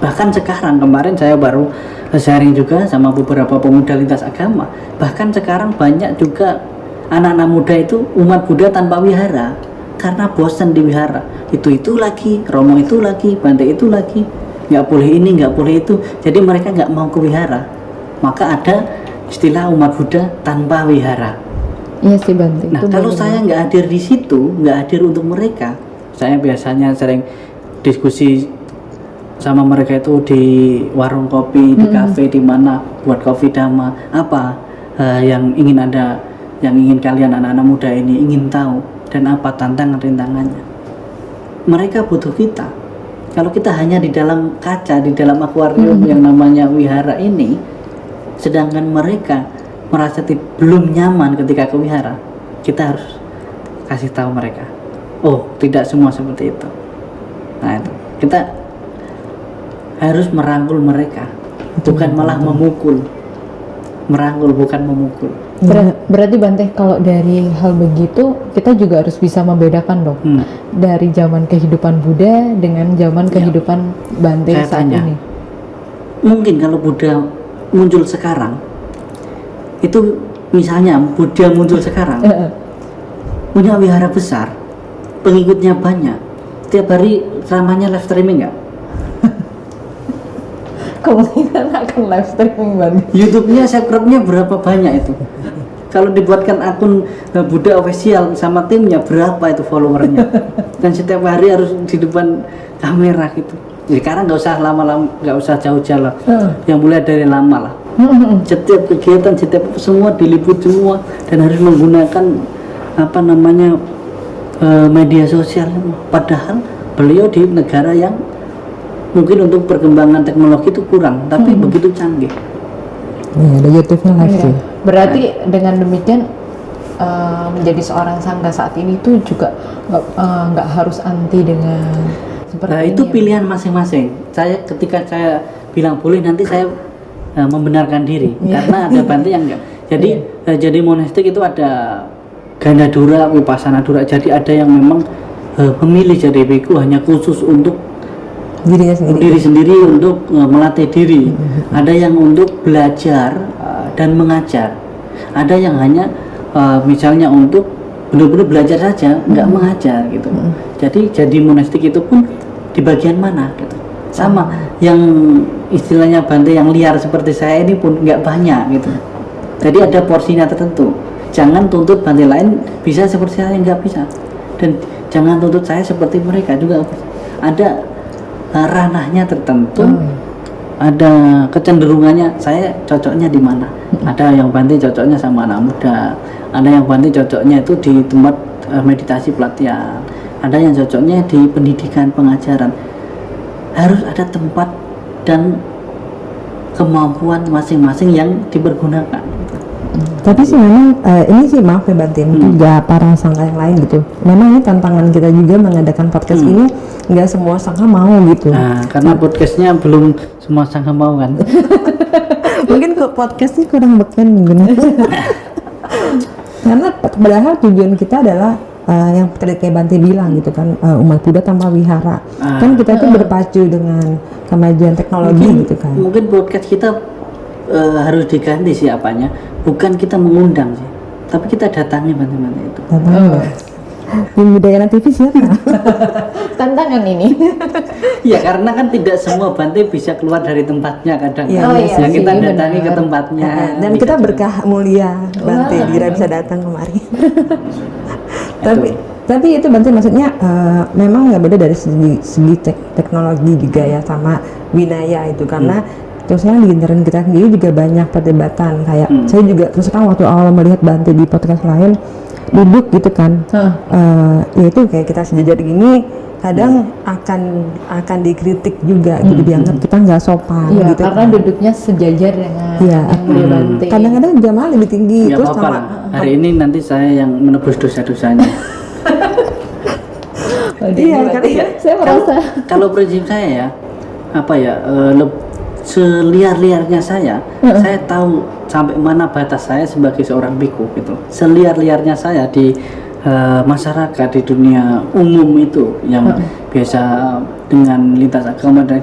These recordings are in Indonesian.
Bahkan sekarang, kemarin saya baru sharing juga sama beberapa pemuda lintas agama, bahkan sekarang banyak juga anak-anak muda itu umat Buddha tanpa wihara karena bosan di wihara, itu lagi, romo itu lagi, Bante itu lagi, nggak boleh ini, nggak boleh itu, jadi mereka nggak mau ke wihara. Maka ada istilah umat Buddha tanpa wihara. Iya sih Bante. Nah, kalau saya nggak hadir di situ, nggak hadir untuk mereka, saya biasanya sering diskusi sama mereka itu di warung kopi, di kafe, di mana buat kopi dhamma, apa yang ingin kalian anak-anak muda ini ingin tahu, dan apa tantangan rintangannya. Mereka butuh kita. Kalau kita hanya di dalam kaca, di dalam akuarium yang namanya wihara ini, sedangkan mereka merasa belum nyaman ketika ke wihara, kita harus kasih tahu mereka, oh tidak semua seperti itu. Nah itu, kita harus merangkul mereka, bukan malah memukul. Merangkul bukan memukul. Berarti Bante, kalau dari hal begitu kita juga harus bisa membedakan dong dari zaman kehidupan Buddha dengan zaman kehidupan Bante saat ini. Mungkin kalau Buddha muncul sekarang, itu misalnya Buddha muncul sekarang, punya wihara besar, pengikutnya banyak, tiap hari ceramahnya live streaming nggak? Kemungkinan akan live streaming Bante. YouTube-nya, subscribe-nya berapa banyak itu? Kalau dibuatkan akun Buddha official sama timnya, berapa itu followernya? Dan setiap hari harus di depan kamera gitu. Jadi sekarang nggak usah lama-lama, nggak usah jauh-jauh lah. Yang mulai dari lama lah. Setiap kegiatan, setiap semua diliput semua, dan harus menggunakan media sosial. Padahal beliau di negara yang mungkin untuk perkembangan teknologi itu kurang, tapi begitu canggih. Iya, ada YouTube-nya live sih. Berarti dengan demikian menjadi seorang sangga saat ini tuh juga nggak harus anti dengan seperti ini. Itu pilihan masing-masing. Ketika saya bilang boleh, nanti saya membenarkan diri karena ada Bante yang enggak. Jadi jadi monastik itu ada Gandadura, Vipassana Dura. Jadi ada yang memang memilih jadi biku hanya khusus untuk diri sendiri untuk melatih diri. Ada yang untuk belajar dan mengajar. Ada yang hanya misalnya untuk benar-benar belajar saja, nggak mengajar gitu. Jadi monastik itu pun di bagian mana gitu. Sama yang istilahnya Bante yang liar seperti saya ini pun nggak banyak gitu. Jadi ada porsinya tertentu. Jangan tuntut Bante lain bisa seperti saya, nggak bisa. Dan jangan tuntut saya seperti mereka juga. Ada ranahnya tertentu, ada kecenderungannya, saya cocoknya di mana. Ada yang Bante cocoknya sama anak muda, ada yang Bante cocoknya itu di tempat meditasi pelatihan, ada yang cocoknya di pendidikan pengajaran. Harus ada tempat dan kemampuan masing-masing yang dipergunakan. Tapi sih memang ini sih maaf ya Bante, juga para sangga yang lain gitu. Memang ini tantangan kita juga mengadakan podcast ini, nggak semua sangga mau gitu. Nah, karena podcastnya belum semua sangga mau kan. Mungkin kok podcastnya kurang beken mungkin. Karena padahal tujuan kita adalah yang tadi kayak Bante bilang gitu kan, umat Buddha tanpa wihara. Kan kita itu berpacu dengan kemajuan teknologi gitu kan. Mungkin podcast kita harus diganti siapanya. Bukan kita mengundang sih, tapi kita datangi Bante-Bante itu. Di Budayana TV siapa? Tantangan ini. Ya karena kan tidak semua Bante bisa keluar dari tempatnya kadang. Iya, Kita datangi ke tempatnya. Dan kita berkah mulia Bante, Dira bisa datang kemari. Tapi itu Bante maksudnya memang nggak beda dari segi teknologi juga ya sama winaya itu, karena terus di generasi kita sendiri juga banyak perdebatan kayak saya juga terus waktu awal melihat Bante di podcast lain duduk gitu kan, ya itu kayak kita sejajar gini kadang akan dikritik juga gitu, dianggap kita nggak sopan gitu karena duduknya sejajar dengan yang Bante. Kadang-kadang jamaah lebih tinggi Nggak terus apa-apa sama lah. Hari ini nanti saya yang menebus dosa-dosanya. Saya merasa kalau prinsip saya ya seliar-liarnya saya tahu sampai mana batas saya sebagai seorang biku gitu. Seliar-liarnya saya di masyarakat di dunia umum itu yang biasa dengan lintas agama, dan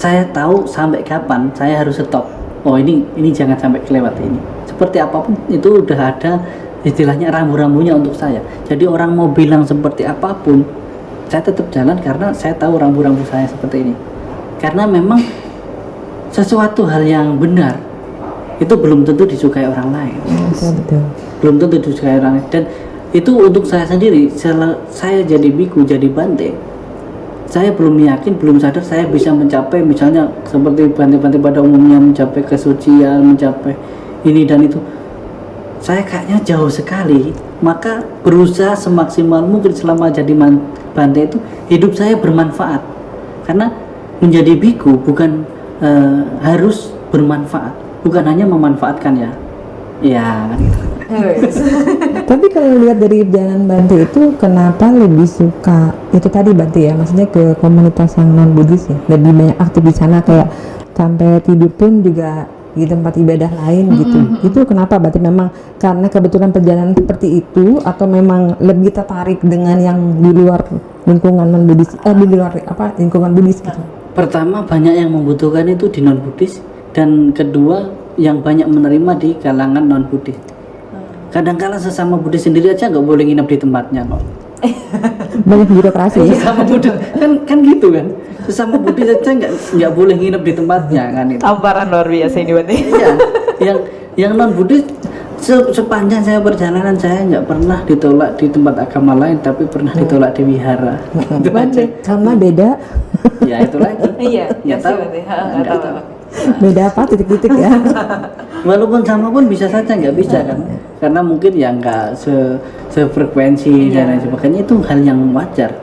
saya tahu sampai kapan saya harus stop. Oh ini jangan sampai kelewat ini. Seperti apapun itu udah ada istilahnya rambu-rambunya untuk saya. Jadi orang mau bilang seperti apapun, saya tetap jalan karena saya tahu rambu-rambu saya seperti ini. Karena memang sesuatu hal yang benar itu belum tentu disukai orang lain. Betul. Belum tentu disukai orang lain. Dan itu untuk saya sendiri, saya jadi biku, jadi bante, saya belum yakin, belum sadar saya bisa mencapai misalnya seperti bante-bante pada umumnya mencapai kesucian, mencapai ini dan itu. Saya kayaknya jauh sekali. Maka berusaha semaksimal mungkin selama jadi bante itu hidup saya bermanfaat. Karena menjadi biku bukan harus bermanfaat, bukan hanya memanfaatkan ya. Ya kan gitu. Tapi kalau lihat dari perjalanan Bante itu, kenapa lebih suka itu tadi Bante ya, maksudnya ke komunitas yang non Buddhis ya, lebih banyak aktif di sana, kayak sampai tidur pun juga di tempat ibadah lain gitu. Itu kenapa Bante? Memang karena kebetulan perjalanan seperti itu, atau memang lebih tertarik dengan yang di luar lingkungan non Buddhis, di luar lingkungan Buddhis gitu? Pertama, banyak yang membutuhkan itu di non Buddhis, dan kedua yang banyak menerima di kalangan non Buddhis. Kadang-kala sesama Buddhis sendiri aja nggak boleh nginep di tempatnya kok. Banyak birokrasi ya. Sesama Buddhis kan gitu kan. Sesama Buddhis aja nggak boleh nginep di tempatnya kan itu. Tamparan luar biasa ini Bante. Iya. Yang non Buddhis sepanjang saya perjalanan saya nggak pernah ditolak di tempat agama lain, tapi pernah ditolak di wihara. Itu aja. Karena beda. Ya itu lagi. Iya, Nggak tahu. Nggak tahu. Beda apa titik-titik ya. Walaupun sama pun bisa saja nggak bisa kan, karena mungkin ya nggak sefrekuensi dan lain sebagainya. Itu hal yang wajar,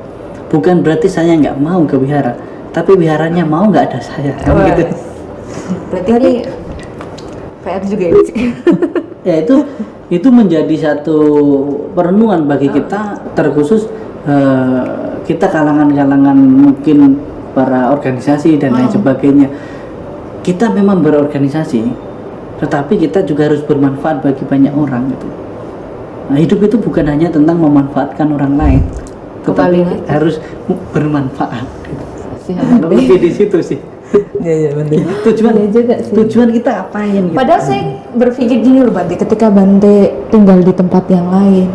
bukan berarti saya nggak mau ke wihara, tapi wiharanya mau nggak ada saya kan gitu. Berarti ini PR juga ya. Ya itu menjadi satu perenungan bagi kita, terkhusus kita kalangan-kalangan mungkin para organisasi dan lain sebagainya. Kita memang berorganisasi, tetapi kita juga harus bermanfaat bagi banyak orang gitu. Nah, hidup itu bukan hanya tentang memanfaatkan orang lain, tetapi harus bermanfaat gitu. Lebih di situ sih. Iya benar. Tujuan kita apain gitu. Padahal saya berpikir gini loh Bante, ketika Bante tinggal di tempat yang lain,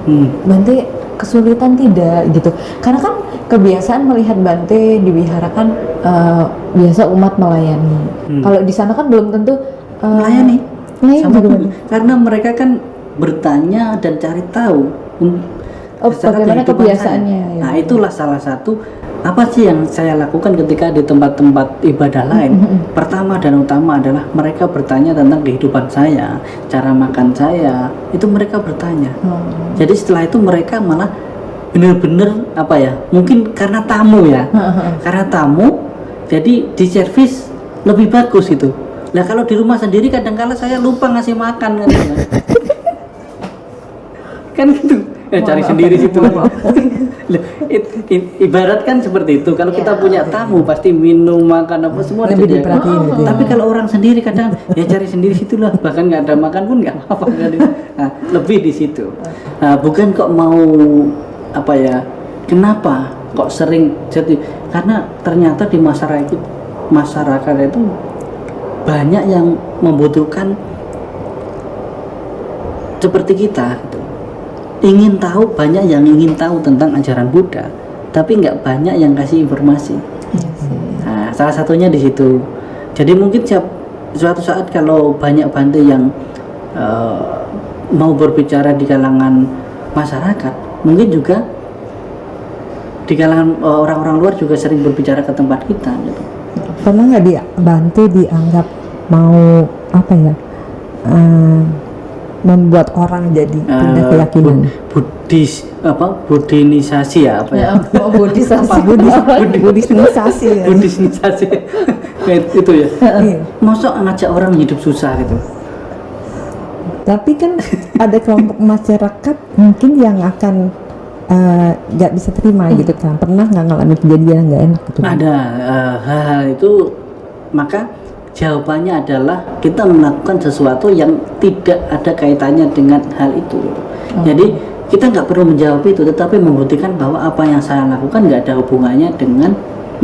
Bante kesulitan tidak gitu? Karena kan kebiasaan melihat Bante diwiharakan biasa umat melayani. Kalau di sana kan belum tentu melayani. Sama juga. Karena mereka kan bertanya dan cari tahu bagaimana kebiasaannya. Ya. Nah, itulah salah satu apa sih yang saya lakukan ketika di tempat-tempat ibadah lain. Pertama dan utama adalah mereka bertanya tentang kehidupan saya, cara makan saya, itu mereka bertanya. Jadi setelah itu mereka malah benar-benar apa ya, mungkin karena tamu ya, karena tamu jadi di servis lebih bagus itu. Nah kalau di rumah sendiri kadang-kala saya lupa ngasih makan kan, kan gitu. Cari sendiri situ. Ibarat kan seperti itu. Kalau kita punya tamu pasti minum, makan apa semua lebih diperhatiin. Tapi kalau orang sendiri kadang ya cari sendiri situlah. Bahkan nggak ada makan pun nggak apa-apa. Nah, lebih di situ. Nah, bukan kok mau apa ya? Kenapa kok sering jadi? Karena ternyata di masyarakat itu banyak yang membutuhkan seperti kita. Gitu. Ingin tahu, banyak yang ingin tahu tentang ajaran Buddha, tapi nggak banyak yang kasih informasi. Nah, salah satunya di situ. Jadi mungkin suatu saat kalau banyak Bante yang mau berbicara di kalangan masyarakat, mungkin juga di kalangan orang-orang luar juga sering berbicara ke tempat kita. Gitu. Pernah nggak Bante dianggap mau apa ya? Membuat orang jadi pindah keyakinan budinisasi ya apa ya? Buddhisnisasi ya. Buddhisnisasi itu ya. Masa ngajak orang hidup susah gitu. Tapi kan ada kelompok masyarakat mungkin yang akan nggak bisa terima gitu kan. Pernah nggak ngalamin kejadian yang nggak enak gitu? Ada hal-hal itu, maka jawabannya adalah kita melakukan sesuatu yang tidak ada kaitannya dengan hal itu. Jadi kita nggak perlu menjawab itu, tetapi membuktikan bahwa apa yang saya lakukan nggak ada hubungannya dengan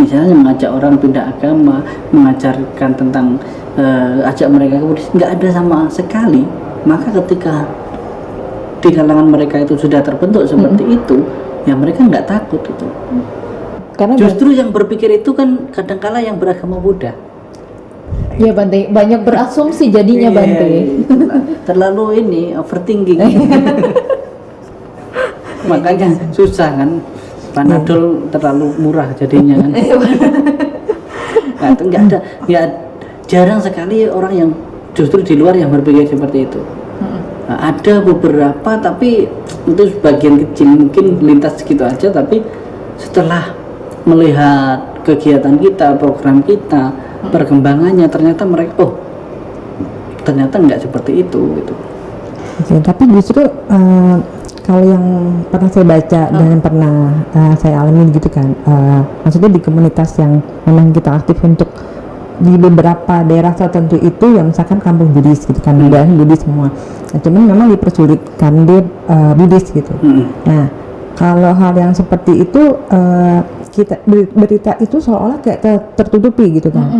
misalnya mengajak orang pindah agama, mengajarkan tentang ajak mereka ke Buddhis, nggak ada sama sekali. Maka ketika di kalangan mereka itu sudah terbentuk seperti itu, ya mereka nggak takut gitu. Karena Justru yang berpikir itu kan kadangkala yang beragama Buddha. ya Bante, banyak berasumsi jadinya Bante. Terlalu ini overthinking. Makanya susah kan, Panadol terlalu murah jadinya kan. Nah, itu nggak ada, ya jarang sekali orang yang justru di luar yang berpikir seperti itu. Nah, ada beberapa tapi itu sebagian kecil, mungkin lintas segitu aja, tapi setelah melihat kegiatan kita, program kita, perkembangannya, ternyata mereka ternyata nggak seperti itu gitu. Oke, tapi justru kalau yang pernah saya baca dan yang pernah saya alami gitu kan, maksudnya di komunitas yang memang kita aktif untuk di beberapa daerah tertentu itu yang misalkan kampung Buddhis gitu kan, daerah Buddhis semua. Nah, cuman memang dipersulitkan di Buddhis gitu. Nah, kalau hal yang seperti itu kita berita itu seolah-olah kayak tertutupi gitu kan.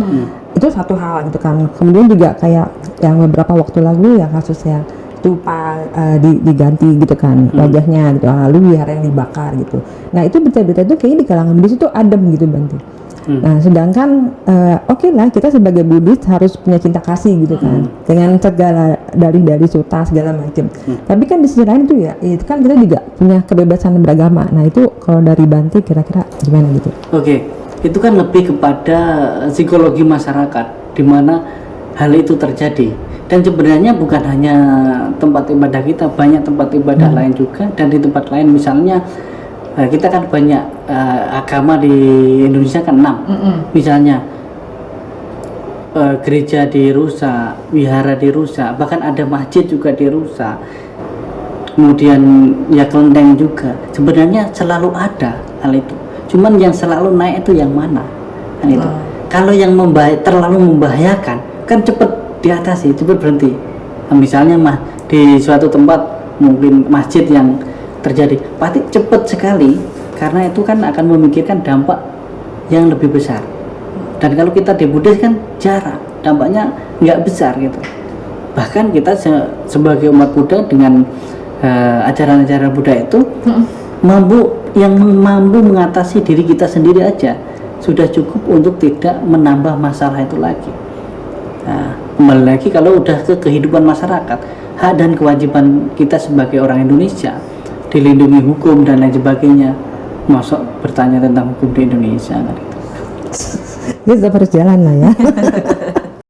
Itu satu hal gitu kan. Kemudian juga kayak yang beberapa waktu lalu yang kasus yang stupa diganti gitu kan wajahnya gitu, lalu wihara yang dibakar gitu. Nah itu berita-berita itu kayaknya di kalangan Buddhis itu adem gitu Bante. Nah sedangkan oke lah kita sebagai Buddhis harus punya cinta kasih gitu kan, dengan segala dari suta segala macam. Tapi kan di sisi lain itu ya itu kan kita juga punya kebebasan beragama. Nah itu kalau dari Bante kira-kira gimana gitu? Oke, itu kan lebih kepada psikologi masyarakat di mana hal itu terjadi. Dan sebenarnya bukan hanya tempat ibadah kita, banyak tempat ibadah lain juga. Dan di tempat lain misalnya kita kan banyak agama di Indonesia kan 6. Misalnya gereja dirusak, wihara dirusak, bahkan ada masjid juga dirusak. Kemudian ya kelenteng juga. Sebenarnya selalu ada hal itu. Cuman yang selalu naik itu yang mana? Kan itu. Kalau yang terlalu membahayakan kan cepat diatasi, cepat berhenti. Nah, misalnya di suatu tempat mungkin masjid yang terjadi, pasti cepat sekali karena itu kan akan memikirkan dampak yang lebih besar. Dan kalau kita di Buddhis kan jarang, dampaknya nggak besar gitu. Bahkan kita sebagai umat Buddha dengan ajaran-ajaran Buddha itu mampu mengatasi diri kita sendiri aja sudah cukup untuk tidak menambah masalah itu lagi. Nah, kembali lagi kalau udah ke kehidupan masyarakat, hak dan kewajiban kita sebagai orang Indonesia dilindungi hukum dan lain sebagainya, masuk bertanya tentang hukum di Indonesia kan itu. Kita harus jalan lah ya.